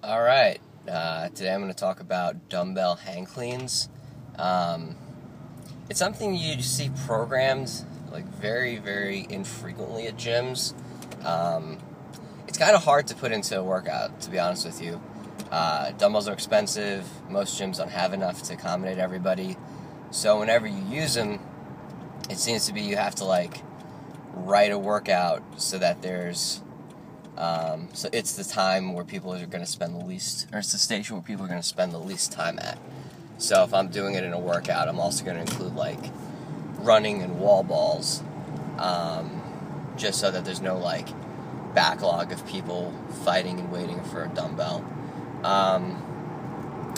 Alright, today I'm going to talk about dumbbell hang cleans. It's something you see programmed like very, very infrequently at gyms. It's kind of hard to put into a workout, to be honest with you. Dumbbells are expensive, most gyms don't have enough to accommodate everybody, so whenever you use them, it seems to be you have to write a workout so that there's so it's the time where people are going to spend the least, or it's the station where people are going to spend the least time at. So if I'm doing it in a workout, I'm also going to include running and wall balls, just so that there's no backlog of people fighting and waiting for a dumbbell,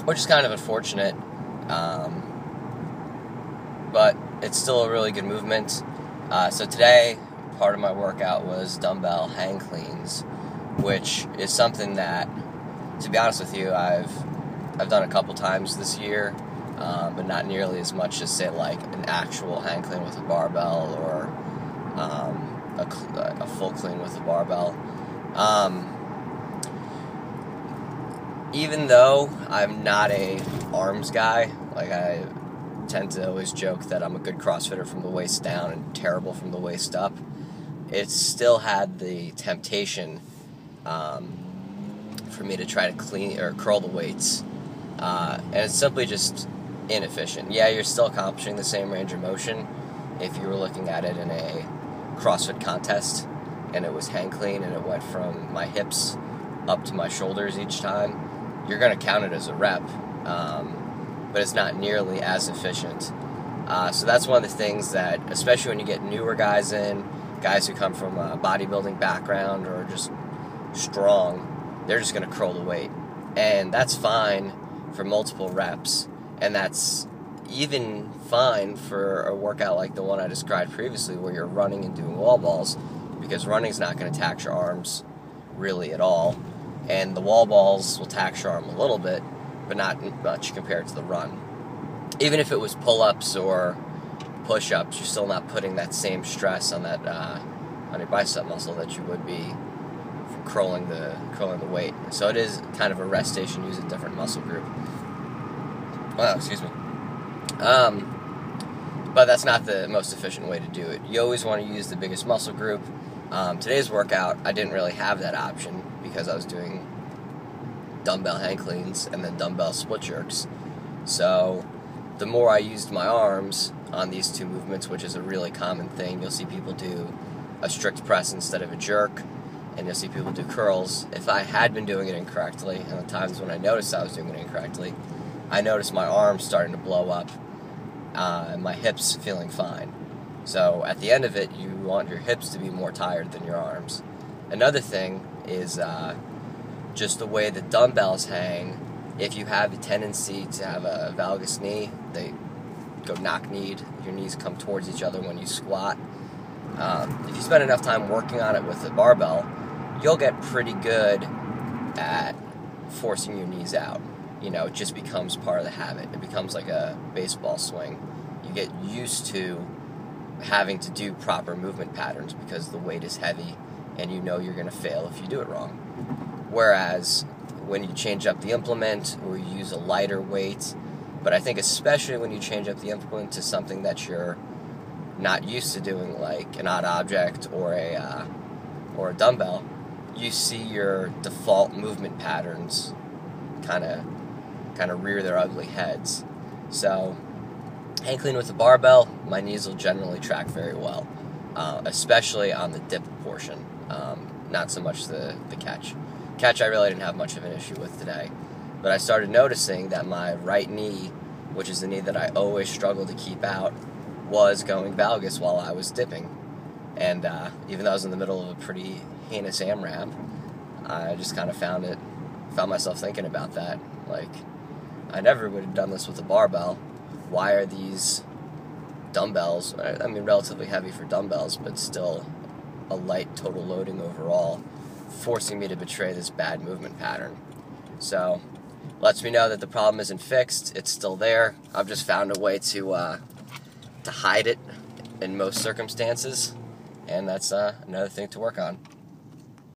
which is kind of unfortunate, but it's still a really good movement. So today, part of my workout was dumbbell hang cleans, which is something that, to be honest with you, I've done a couple times this year, but not nearly as much as, say, an actual hang clean with a barbell or a full clean with a barbell. Even though I'm not a arms guy, I tend to always joke that I'm a good CrossFitter from the waist down and terrible from the waist up, it still had the temptation for me to try to clean or curl the weights, and it's simply just inefficient. Yeah, you're still accomplishing the same range of motion if you were looking at it in a CrossFit contest and it was hang clean and it went from my hips up to my shoulders each time. You're going to count it as a rep, but it's not nearly as efficient. So that's one of the things that, especially when you get newer guys in, guys who come from a bodybuilding background or just strong, they're just going to curl the weight. And that's fine for multiple reps, and that's even fine for a workout like the one I described previously where you're running and doing wall balls, because running's not going to tax your arms really at all, and the wall balls will tax your arm a little bit, but not much compared to the run. Even if it was pull-ups or push-ups, you're still not putting that same stress on that on your bicep muscle that you would be from curling the weight. So it is kind of a rest station, use a different muscle group. Excuse me. But that's not the most efficient way to do it. You always want to use the biggest muscle group. Today's workout, I didn't really have that option because I was doing dumbbell hang cleans and then dumbbell split jerks. So the more I used my arms on these two movements, which is a really common thing, you'll see people do a strict press instead of a jerk, and you'll see people do curls. If I had been doing it incorrectly, and the times when I noticed I was doing it incorrectly, I noticed my arms starting to blow up, and my hips feeling fine. So at the end of it, you want your hips to be more tired than your arms. Another thing is just the way the dumbbells hang. If you have a tendency to have a valgus knee, they go knock-kneed, your knees come towards each other when you squat. If you spend enough time working on it with the barbell, you'll get pretty good at forcing your knees out. It just becomes part of the habit. It becomes like a baseball swing. You get used to having to do proper movement patterns because the weight is heavy and you know you're going to fail if you do it wrong. Whereas when you change up the implement or you use a lighter weight, but I think especially when you change up the implement to something that you're not used to doing, like an odd object or a dumbbell, you see your default movement patterns kind of rear their ugly heads. So hang clean with the barbell, my knees will generally track very well, especially on the dip portion, not so much the catch. Catch I really didn't have much of an issue with today, but I started noticing that my right knee, which is the knee that I always struggle to keep out, was going valgus while I was dipping. And even though I was in the middle of a pretty heinous AMRAP, I just kind of found myself thinking about that. I never would have done this with a barbell. Why are these dumbbells, relatively heavy for dumbbells, but still a light total loading overall, forcing me to betray this bad movement pattern? So, lets me know that the problem isn't fixed, it's still there. I've just found a way to hide it in most circumstances, and that's another thing to work on.